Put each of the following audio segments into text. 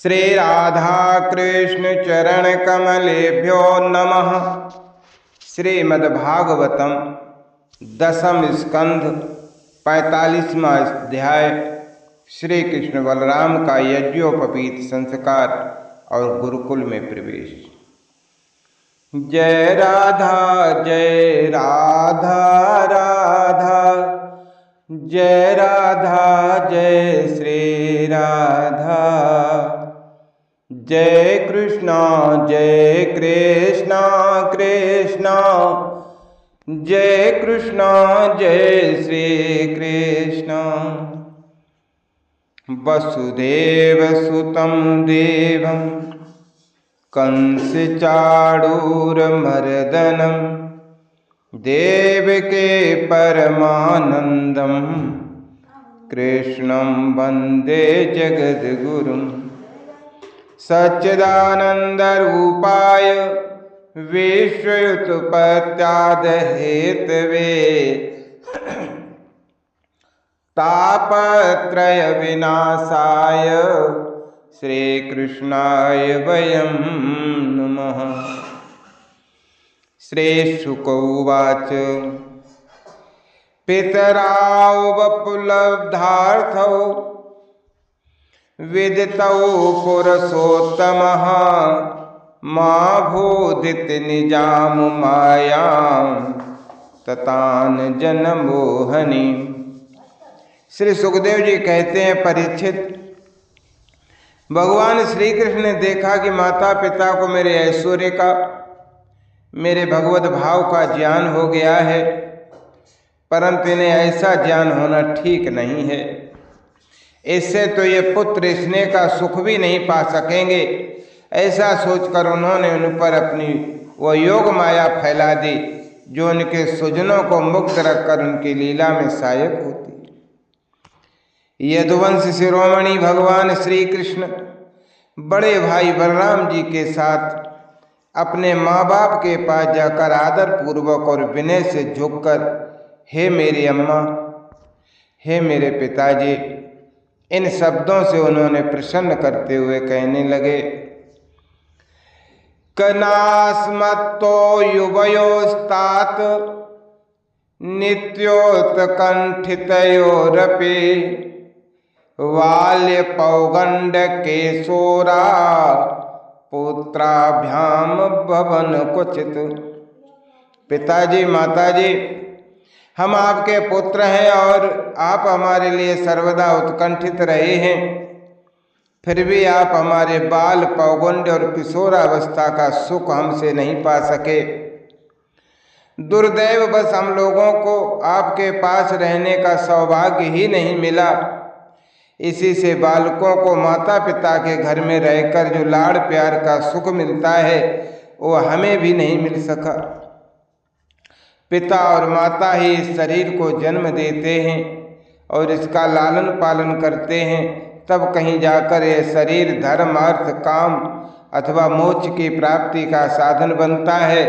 श्री राधा कृष्ण चरण कमलेभ्यो नमः। श्रीमद्भागवतम दशम स्कंध 45वां अध्याय। श्री कृष्ण बलराम का यज्ञोपवीत संस्कार और गुरुकुल में प्रवेश। जय राधा राधा, जय राधा जय श्री राधा। जय कृष्णा कृष्णा, जय कृष्णा जय श्री कृष्ण। वसुदेव सुतं देवं कंस चाणूरमर्दनं देवके परमानंदं कृष्णं वंदे जगद्गुरुं। सच्चिदानन्दरूपाय विश्वोत्पत्त्यादिहेतवे तापत्रय विनाशाय श्रीकृष्णाय वयं नमः। श्रीशुक उवाच पितराव वपुलब्धार्थौ विदितौ पुरुषोत्तमः मा भूदित निजाम मायां ततान जनमोहनी। श्री सुखदेव जी कहते हैं, परीक्षित, भगवान श्री कृष्ण ने देखा कि माता पिता को मेरे ऐश्वर्य का, मेरे भगवत भाव का ज्ञान हो गया है, परंतु इन्हें ऐसा ज्ञान होना ठीक नहीं है। इससे तो ये पुत्र स्नेह का सुख भी नहीं पा सकेंगे। ऐसा सोचकर उन्होंने उन पर अपनी वो योग माया फैला दी जो उनके सुजनों को मुक्त रखकर उनकी लीला में सहायक होती। यदुवंश शिरोमणि भगवान श्री कृष्ण बड़े भाई बलराम जी के साथ अपने माँ बाप के पास जाकर आदर पूर्वक और विनय से झुककर, हे मेरी अम्मा, हे मेरे पिताजी, इन शब्दों से उन्होंने प्रसन्न करते हुए कहने लगे, कनास्मत्तो युवयोस्तात नित्योत्कंठितयोरपि बाल्य पौगंड केशोरा पुत्राभ्याम भवन क्वचित। पिताजी, माताजी, हम आपके पुत्र हैं और आप हमारे लिए सर्वदा उत्कंठित रहे हैं, फिर भी आप हमारे बाल पौगंड और किशोरावस्था का सुख हमसे नहीं पा सके। दुर्दैव बस हम लोगों को आपके पास रहने का सौभाग्य ही नहीं मिला। इसी से बालकों को माता पिता के घर में रहकर जो लाड़ प्यार का सुख मिलता है वो हमें भी नहीं मिल सका। पिता और माता ही इस शरीर को जन्म देते हैं और इसका लालन पालन करते हैं, तब कहीं जाकर यह शरीर धर्म, अर्थ, काम अथवा मोक्ष की प्राप्ति का साधन बनता है।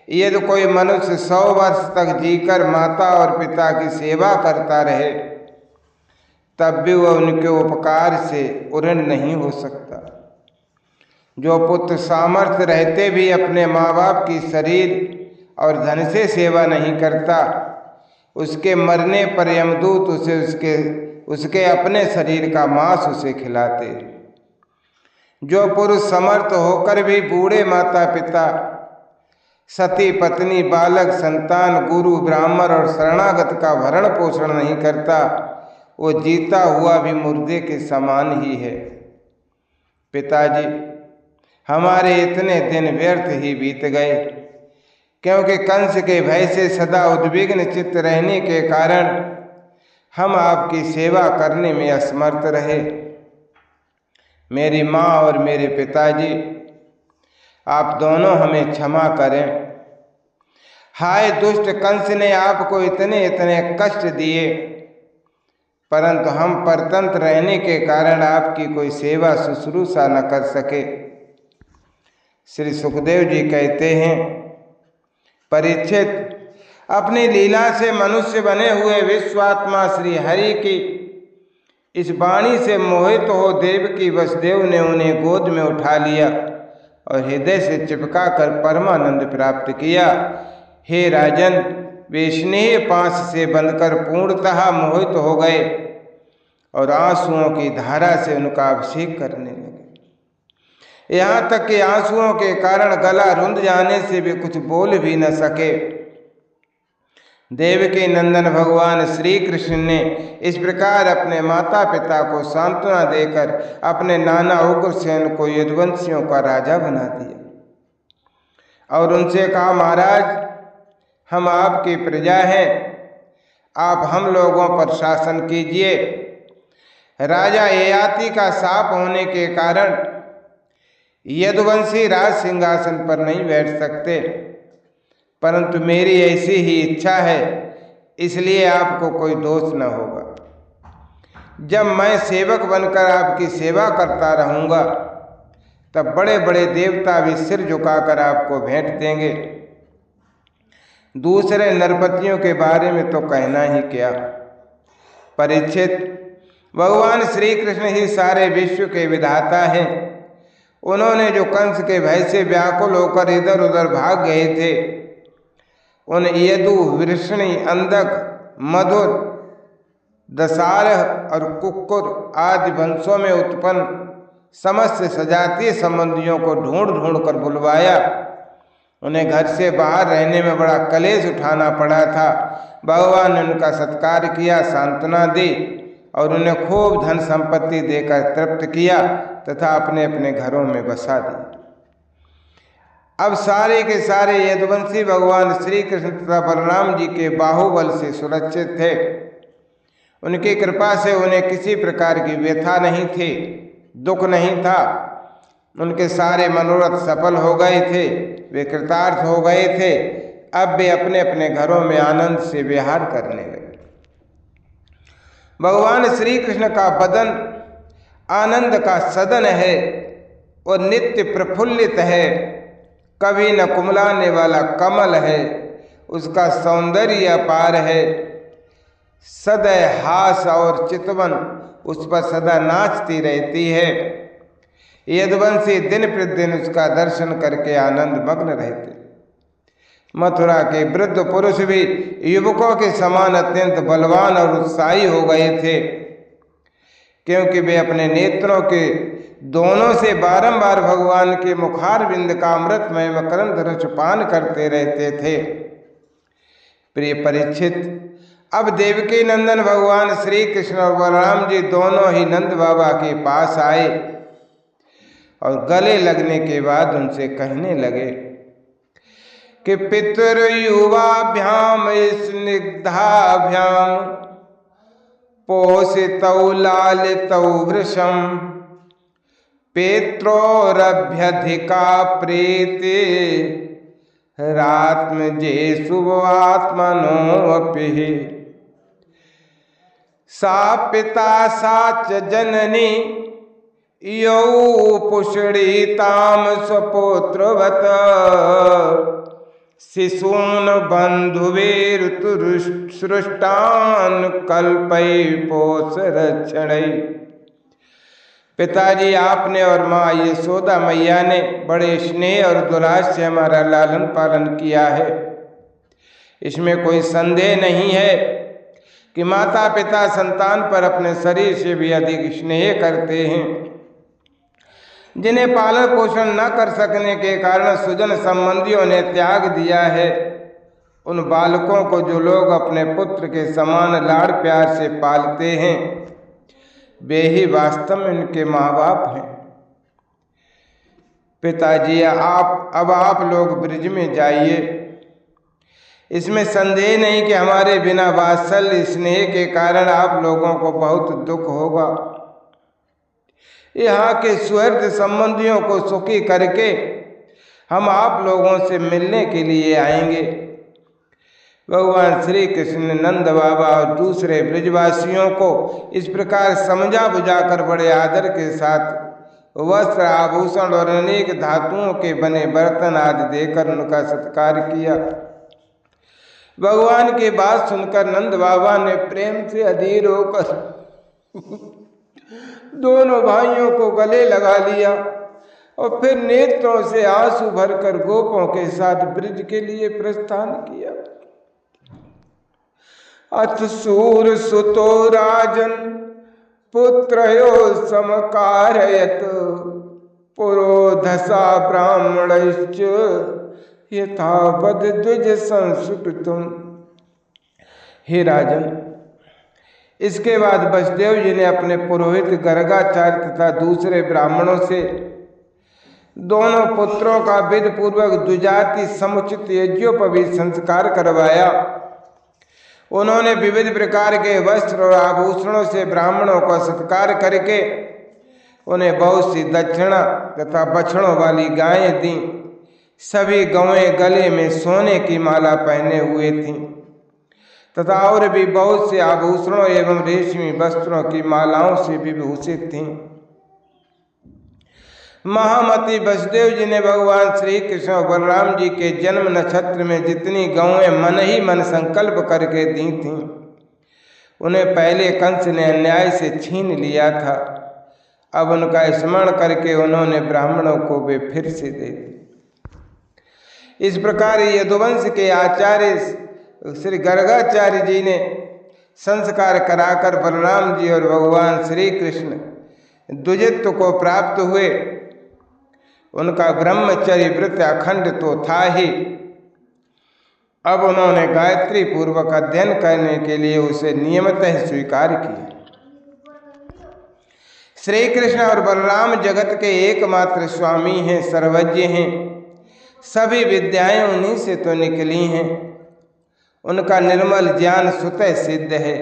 यदि कोई मनुष्य 100 वर्ष तक जीकर माता और पिता की सेवा करता रहे तब भी वह उनके उपकार से उऋण नहीं हो सकता। जो पुत्र सामर्थ्य रहते भी अपने माँ बाप की शरीर और धन से सेवा नहीं करता, उसके मरने पर यमदूत उसे उसके अपने शरीर का मांस उसे खिलाते। जो पुरुष समर्थ होकर भी बूढ़े माता पिता, सती पत्नी, बालक, संतान, गुरु, ब्राह्मण और शरणागत का भरण पोषण नहीं करता, वो जीता हुआ भी मुर्दे के समान ही है। पिताजी, हमारे इतने दिन व्यर्थ ही बीत गए, क्योंकि कंस के भय से सदा उद्विग्न चित्त रहने के कारण हम आपकी सेवा करने में असमर्थ रहे। मेरी माँ और मेरे पिताजी, आप दोनों हमें क्षमा करें। हाय दुष्ट कंस ने आपको इतने कष्ट दिए, परंतु हम परतंत्र रहने के कारण आपकी कोई सेवा शुश्रूषा न कर सके। श्री सुखदेव जी कहते हैं, परीक्षित, अपनी लीला से मनुष्य बने हुए विश्वात्मा श्री हरि की इस वाणी से मोहित हो देवकी वसुदेव ने उन्हें गोद में उठा लिया और हृदय से चिपका कर परमानंद प्राप्त किया। हे राजन, वे स्नेह पाश से बंधकर पूर्णतः मोहित हो गए और आंसुओं की धारा से उनका अभिषेक करने लगे। यहाँ तक कि आंसुओं के कारण गला रुंध जाने से वे कुछ बोल भी न सके। देवकी नंदन भगवान श्री कृष्ण ने इस प्रकार अपने माता पिता को सांत्वना देकर अपने नाना उग्रसेन को यदुवंशियों का राजा बना दिया और उनसे कहा, महाराज, हम आपकी प्रजा हैं, आप हम लोगों पर शासन कीजिए। राजा ययाति का शाप होने के कारण यदुवंशी राज सिंहासन पर नहीं बैठ सकते, परंतु मेरी ऐसी ही इच्छा है, इसलिए आपको कोई दोष न होगा। जब मैं सेवक बनकर आपकी सेवा करता रहूँगा, तब बड़े बड़े देवता भी सिर झुकाकर आपको भेंट देंगे। दूसरे नरपतियों के बारे में तो कहना ही क्या। परीक्षित, भगवान श्री कृष्ण ही सारे विश्व के विधाता हैं। उन्होंने जो कंस के भय से व्याकुल होकर इधर उधर भाग गए थे, उन यदु, वृष्णि, अंधक, मधुर, दशारह और कुक्कुर आदि वंशों में उत्पन्न समस्त सजातीय संबंधियों को ढूंढ ढूंढ कर बुलवाया। उन्हें घर से बाहर रहने में बड़ा कलेश उठाना पड़ा था। भगवान ने उनका सत्कार किया, सांत्वना दी और उन्हें खूब धन संपत्ति देकर तृप्त किया तथा अपने अपने घरों में बसा दिया। अब सारे के सारे यदुवंशी भगवान श्री कृष्ण तथा बलराम जी के बाहुबल से सुरक्षित थे। उनकी कृपा से उन्हें किसी प्रकार की व्यथा नहीं थी, दुख नहीं था। उनके सारे मनोरथ सफल हो गए थे, वे कृतार्थ हो गए थे। अब वे अपने अपने घरों में आनंद से विहार करने लगे। भगवान श्री कृष्ण का बदन आनंद का सदन है और नित्य प्रफुल्लित है, कभी न कुमलाने वाला कमल है। उसका सौंदर्य अपार है, सदैव हास और चितवन उस पर सदा नाचती रहती है। यदुवंशी दिन प्रतिदिन उसका दर्शन करके आनंद मग्न रहते। मथुरा के वृद्ध पुरुष भी युवकों के समान अत्यंत बलवान और उत्साही हो गए थे, क्योंकि वे अपने नेत्रों के दोनों से बारंबार भगवान के मुखारविंद का अमृतमय मकरंद रस पान करते रहते थे। प्रिय परीक्षित, अब देवकी नंदन भगवान श्री कृष्ण और बलराम जी दोनों ही नंद बाबा के पास आए और गले लगने के बाद उनसे कहने लगे कि पितृयुवाभ्याम स्निग्धाभ्याम पोषितौ लालितौ वृषं पेत्रोरभ्यधिका प्रीति रात्मजे शुभात्मनोऽपि सा पिता सा च जननी यौ पुष्णीतां स्वपुत्रवत् शिशून् बन्धुभिर्तुसृष्टान् कल्पै पोषरक्षणै। पिताजी, आपने और माँ यशोदा मैया ने बड़े स्नेह और दुलार से हमारा लालन पालन किया है। इसमें कोई संदेह नहीं है कि माता पिता संतान पर अपने शरीर से भी अधिक स्नेह करते हैं। जिन्हें पालन पोषण न कर सकने के कारण सुजन संबंधियों ने त्याग दिया है, उन बालकों को जो लोग अपने पुत्र के समान लाड़ प्यार से पालते हैं, वे ही वास्तव में उनके माँ बाप हैं। पिताजी, अब आप लोग ब्रिज में जाइए। इसमें संदेह नहीं कि हमारे बिना वात्सल्य स्नेह के कारण आप लोगों को बहुत दुख होगा। यहाँ के सुहृद संबंधियों को सुखी करके हम आप लोगों से मिलने के लिए आएंगे। भगवान श्री कृष्ण ने नंद बाबा और दूसरे ब्रजवासियों को इस प्रकार समझा बुझाकर बड़े आदर के साथ वस्त्र, आभूषण और अनेक धातुओं के बने बर्तन आदि देकर उनका सत्कार किया। भगवान की बात सुनकर नंद बाबा ने प्रेम से अधीर होकर दोनों भाइयों को गले लगा लिया और फिर नेत्रों से आंसू भरकर गोपों के साथ ब्रज के लिए प्रस्थान किया। अथ सूर सुतो राजन पुत्रयो समकारयत पुरोधसा ब्राह्मणश्च यथावद द्विज संस्कृतम। हे राजन, इसके बाद वसुदेव जी ने अपने पुरोहित गर्गाचार्य तथा दूसरे ब्राह्मणों से दोनों पुत्रों का विधि पूर्वक द्विजाति समुचित यज्ञोपवीत संस्कार करवाया। उन्होंने विविध प्रकार के वस्त्र और आभूषणों से ब्राह्मणों का सत्कार करके उन्हें बहुत सी दक्षिणा तथा बछड़ों वाली गायें दी। सभी गौएं गले में सोने की माला पहने हुए थीं तथा और भी बहुत से आभूषणों एवं रेशमी वस्त्रों की मालाओं से विभूषित थीं। महामती वसुदेव जी ने भगवान श्री कृष्ण और बलराम जी के जन्म नक्षत्र में जितनी गौएं मन ही मन संकल्प करके दी थीं, उन्हें पहले कंस ने अन्याय से छीन लिया था। अब उनका स्मरण करके उन्होंने ब्राह्मणों को वे फिर से दे दी। इस प्रकार यदुवंश के आचार्य श्री गर्गाचार्य जी ने संस्कार कराकर बलराम जी और भगवान श्री कृष्ण द्विजत्व को प्राप्त हुए। उनका ब्रह्मचर्य व्रत अखंड तो था ही, अब उन्होंने गायत्री पूर्वक अध्ययन करने के लिए उसे नियमतः स्वीकार किया। श्री कृष्ण और बलराम जगत के एकमात्र स्वामी हैं, सर्वज्ञ हैं। सभी विद्याएं उन्हीं से तो निकली हैं। उनका निर्मल ज्ञान स्वतः सिद्ध है,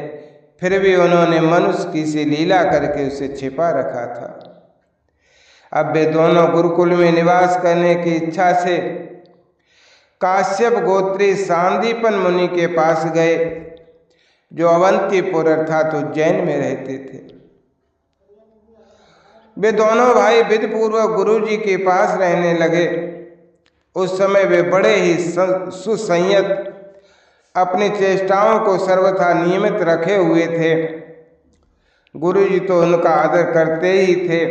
फिर भी उन्होंने मनुष्य की सी लीला करके उसे छिपा रखा था। अब वे दोनों गुरुकुल में निवास करने की इच्छा से काश्यप गोत्री सांदीपन मुनि के पास गए, जो अवंतीपुर अर्थात उज्जैन में रहते थे। वे दोनों भाई विधिपूर्वक गुरु जी के पास रहने लगे। उस समय वे बड़े ही सुसंयत, अपनी चेष्टाओं को सर्वथा नियमित रखे हुए थे। गुरु जी तो उनका आदर करते ही थे।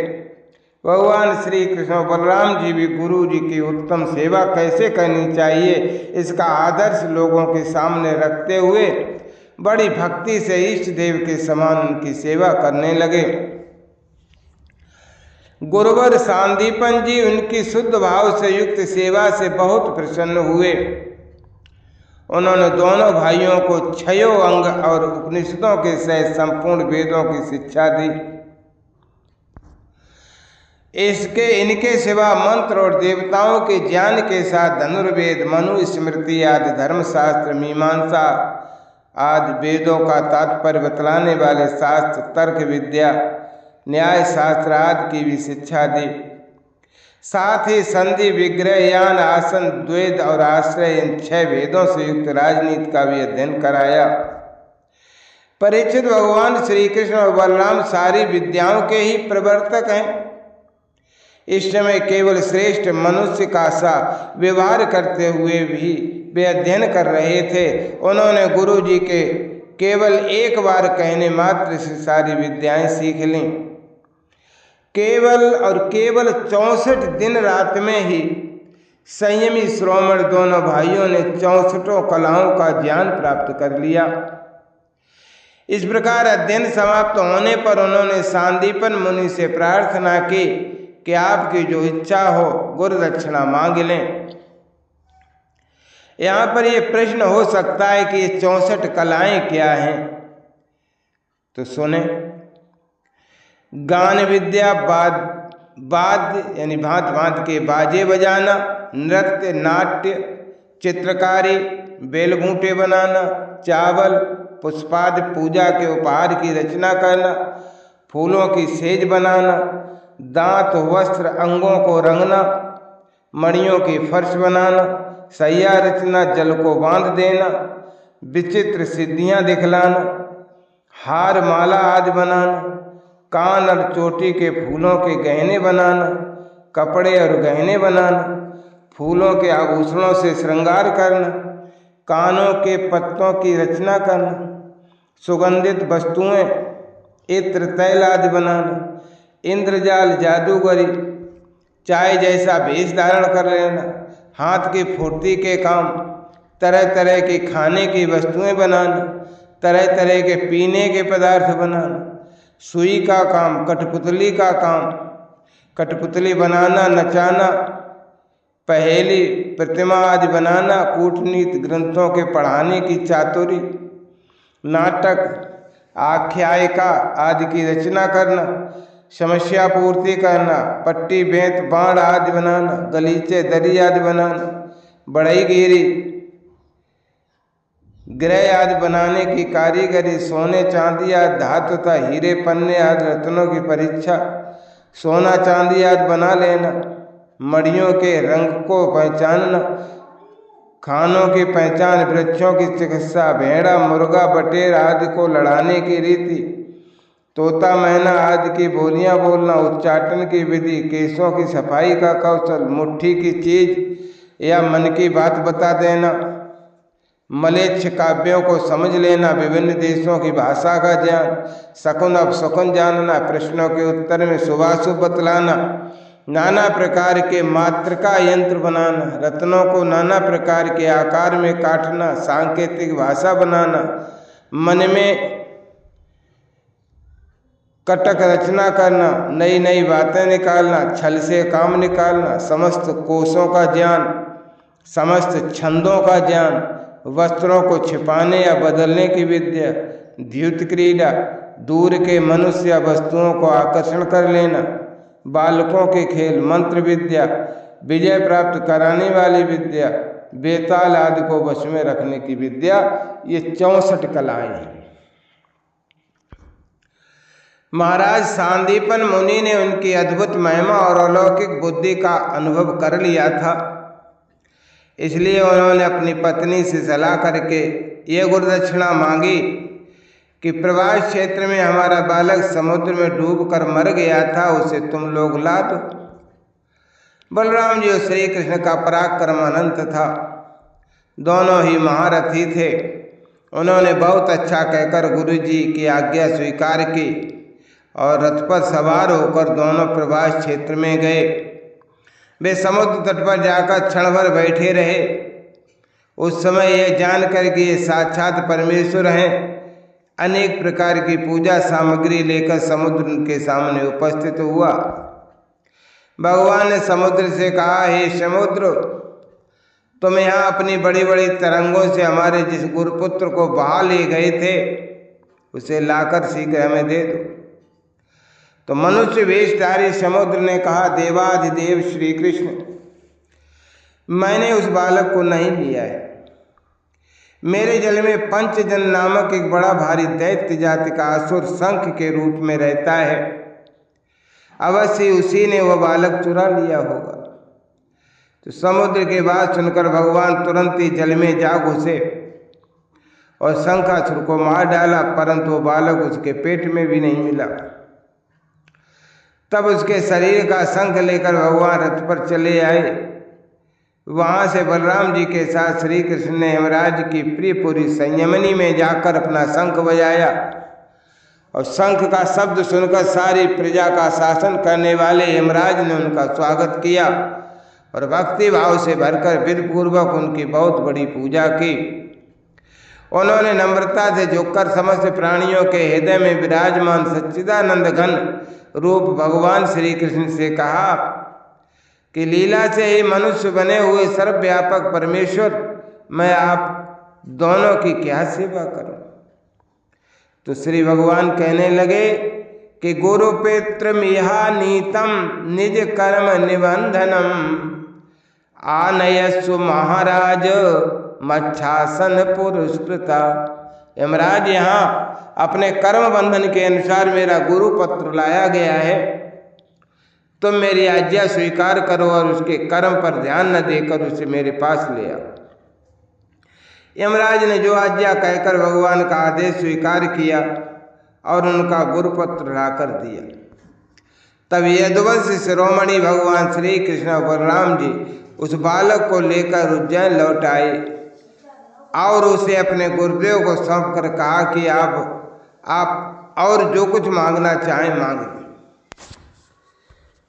भगवान श्री कृष्ण और बलराम जी भी गुरु जी की उत्तम सेवा कैसे करनी चाहिए इसका आदर्श लोगों के सामने रखते हुए बड़ी भक्ति से इष्ट देव के समान उनकी सेवा करने लगे। गुरुवर सांदीपन जी उनकी शुद्ध भाव से युक्त सेवा से बहुत प्रसन्न हुए। उन्होंने दोनों भाइयों को 6 अंग और उपनिषदों के सहित संपूर्ण वेदों की शिक्षा दी। इनके सिवा मंत्र और देवताओं के ज्ञान के साथ धनुर्वेद, मनु स्मृति आदि धर्मशास्त्र, मीमांसा आदि वेदों का तात्पर्य बतलाने वाले शास्त्र, तर्क विद्या, न्याय शास्त्र आदि की भी शिक्षा दी। साथ ही संधि, विग्रह, यान, आसन, द्वैध और आश्रय इन 6 वेदों से युक्त राजनीति का भी अध्ययन कराया। परीक्षित, भगवान श्री कृष्ण और बलराम सारी विद्याओं के ही प्रवर्तक हैं। इस समय केवल श्रेष्ठ मनुष्य का सा व्यवहार करते हुए भी वे अध्ययन कर रहे थे। उन्होंने गुरु जी के केवल एक बार कहने मात्र से सारी विद्याएं सीख लीं। केवल 64 दिन रात में ही संयमी श्रोमण दोनों भाइयों ने 64 कलाओं का ज्ञान प्राप्त कर लिया। इस प्रकार अध्ययन समाप्त होने पर उन्होंने सांदीपन मुनि से प्रार्थना की कि आपकी जो इच्छा हो गुरु दक्षिणा मांग लें। यहाँ पर यह प्रश्न हो सकता है कि ये 64 कलाएं क्या हैं, तो सुने। गान विद्या, वाद्य यानी भांत भांत के बाजे बजाना, नृत्य, नाट्य, चित्रकारी, बेलबूटे बनाना, चावल, पुष्पादि पूजा के उपहार की रचना करना, फूलों की सेज बनाना, दांत, वस्त्र, अंगों को रंगना, मणियों की फर्श बनाना, सैया रचना, जल को बांध देना, विचित्र सिद्धियां दिखलाना, हार, माला आदि बनाना, कान और चोटी के फूलों के गहने बनाना, कपड़े और गहने बनाना, फूलों के आभूषणों से श्रृंगार करना, कानों के पत्तों की रचना करना, सुगंधित वस्तुएं इत्र तैल आदि बनाना, इंद्रजाल जादूगरी, चाय जैसा भेष धारण कर लेना, हाथ की फुर्ती के काम, तरह तरह की खाने की वस्तुएं बनाना, तरह तरह के पीने के पदार्थ बनाना, सुई का काम, कठपुतली का काम, कठपुतली बनाना, नचाना, पहेली प्रतिमा आदि बनाना, कूटनीति ग्रंथों के पढ़ाने की चातुरी, नाटक आख्यायिका आदि की रचना करना, समस्या पूर्ति करना, पट्टी बेंत बाण आदि बनाना, गलीचे दरी आदि बनाना, बढ़ईगिरी गृह आदि बनाने की कारीगरी, सोने चांदी आदि धातु तथा हीरे पन्ने आदि रत्नों की परीक्षा, सोना चांदी आदि बना लेना, मड़ियों के रंग को पहचानना, खानों की पहचान, वृक्षों की चिकित्सा, भेड़ा मुर्गा बटेर आदि को लड़ाने की रीति, तोता मैना आदि की बोलियां बोलना, उच्चाटन की विधि, केशों की सफाई का कौशल, मुट्ठी की चीज या मन की बात बता देना, मलेच्छ काव्यों को समझ लेना, विभिन्न देशों की भाषा का ज्ञान, शकुन अपशकुन जानना, प्रश्नों के उत्तर में शुभाशुभ बतलाना, नाना प्रकार के मातृका यंत्र बनाना, रत्नों को नाना प्रकार के आकार में काटना, सांकेतिक भाषा बनाना, मन में कटक रचना करना, नई नई बातें निकालना, छल से काम निकालना, समस्त कोशों का ज्ञान, समस्त छंदों का ज्ञान, वस्त्रों को छिपाने या बदलने की विद्या, द्युत क्रीड़ा, दूर के मनुष्य या वस्तुओं को आकर्षण कर लेना, बालकों के खेल, मंत्र विद्या, विजय प्राप्त कराने वाली विद्या, बेताल आदि को वश में रखने की विद्या, ये 64 कलाएं हैं। महाराज सांदीपन मुनि ने उनकी अद्भुत महिमा और अलौकिक बुद्धि का अनुभव कर लिया था, इसलिए उन्होंने अपनी पत्नी से सलाह करके ये गुरुदक्षिणा मांगी कि प्रवास क्षेत्र में हमारा बालक समुद्र में डूबकर मर गया था, उसे तुम लोग ला दो। बलराम जी और श्री कृष्ण का पराक्रम अनंत था, दोनों ही महारथी थे। उन्होंने बहुत अच्छा कहकर गुरु जी की आज्ञा स्वीकार की और रथ पर सवार होकर दोनों प्रवास क्षेत्र में गए। वे समुद्र तट पर जाकर क्षण भर बैठे रहे। उस समय यह जानकर कि ये साक्षात परमेश्वर हैं, अनेक प्रकार की पूजा सामग्री लेकर समुद्र के सामने उपस्थित हुआ। भगवान ने समुद्र से कहा, हे समुद्र, तुम यहाँ अपनी बड़ी बड़ी तरंगों से हमारे जिस गुरुपुत्र को बहा ले गए थे उसे लाकर शीघ्र हमें दे दो। तो मनुष्य वेशधारी समुद्र ने कहा, देवाधिदेव श्री कृष्ण, मैंने उस बालक को नहीं लिया है। मेरे जल में पंचजन नामक एक बड़ा भारी दैत्य जाति का असुर शंख के रूप में रहता है, अवश्य उसी ने वह बालक चुरा लिया होगा। तो समुद्र की बात सुनकर भगवान तुरंत ही जल में जा घुसे और शंखासुर को मार डाला, परंतु वो बालक उसके पेट में भी नहीं मिला। तब उसके शरीर का शंख लेकर भगवान रथ पर चले आए। वहाँ से बलराम जी के साथ श्री कृष्ण ने यमराज की प्रियपुरी संयमनी में जाकर अपना शंख बजाया और शंख का शब्द सुनकर सारी प्रजा का शासन करने वाले यमराज ने उनका स्वागत किया और भक्ति भाव से भरकर विधिपूर्वक उनकी बहुत बड़ी पूजा की। उन्होंने नम्रता से झुककर समस्त प्राणियों के हृदय में विराजमान सच्चिदानंद घन रूप भगवान श्री कृष्ण से कहा कि लीला से ही मनुष्य बने हुए सर्वव्यापक परमेश्वर, मैं आप दोनों की क्या सेवा करूं। तो श्री भगवान कहने लगे कि गुरु पितृ इहा नीतम निज कर्म निबंधनम आनयस्सु महाराज मच्छासन पुरस्कृता। यमराज, यहाँ अपने कर्म बंधन के अनुसार मेरा गुरु पत्र लाया गया है, तुम मेरी आज्ञा स्वीकार करो और उसके कर्म पर ध्यान न देकर उसे मेरे पास ले आओ। यमराज ने जो आज्ञा कहकर भगवान का आदेश स्वीकार किया और उनका गुरुपत्र लाकर दिया। तब यदुवंश शिरोमणि भगवान श्री कृष्ण और बलराम जी उस बालक को लेकर उज्जैन लौट आए और उसे अपने गुरुदेव को सौंप कर कहा कि आप और जो कुछ मांगना चाहे मांग लो।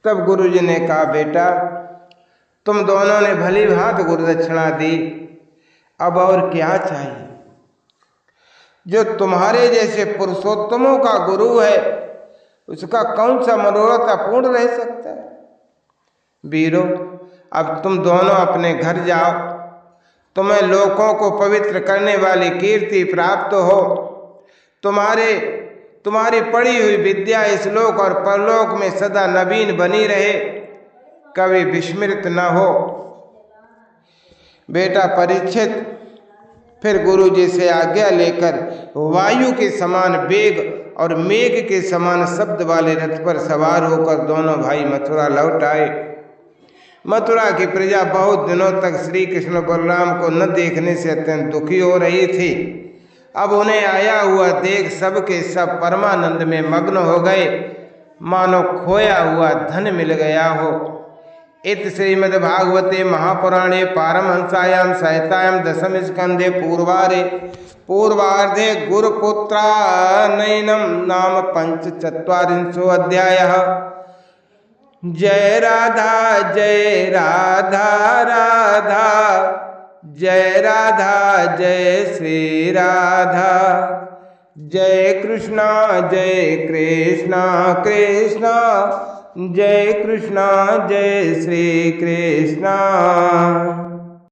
तब गुरुजी ने कहा, बेटा तुम दोनों ने भली भांति गुरुदक्षिणा दी, अब और क्या चाहिए? जो तुम्हारे जैसे पुरुषोत्तमों का गुरु है उसका कौन सा मनोरथ अपूर्ण रह सकता है? वीरों, अब तुम दोनों अपने घर जाओ, तुम्हें लोकों को पवित्र करने वाली कीर्ति प्राप्त हो, तुम्हारी पढ़ी हुई विद्या इस लोक और परलोक में सदा नवीन बनी रहे, कभी विस्मृत न हो। बेटा परीक्षित फिर गुरुजी से आज्ञा लेकर वायु के समान वेग और मेघ के समान शब्द वाले रथ पर सवार होकर दोनों भाई मथुरा लौट आए। मथुरा की प्रजा बहुत दिनों तक श्री कृष्ण बलराम को न देखने से अत्यंत दुखी हो रही थी। अब उन्हें आया हुआ देख सब के सब परमानंद में मग्न हो गए, मानो खोया हुआ धन मिल गया हो। इत श्रीमद्भागवते महापुराणे पारमहंसायां संहितायां दशम स्कंधे पूर्वार्धे गुरुपुत्रानयनं नाम पंचचत्वारिंशो अध्यायः। जय राधा जय राधा राधा जय राधा जय श्री राधा, जय कृष्णा कृष्णा जय कृष्णा जय श्री कृष्णा।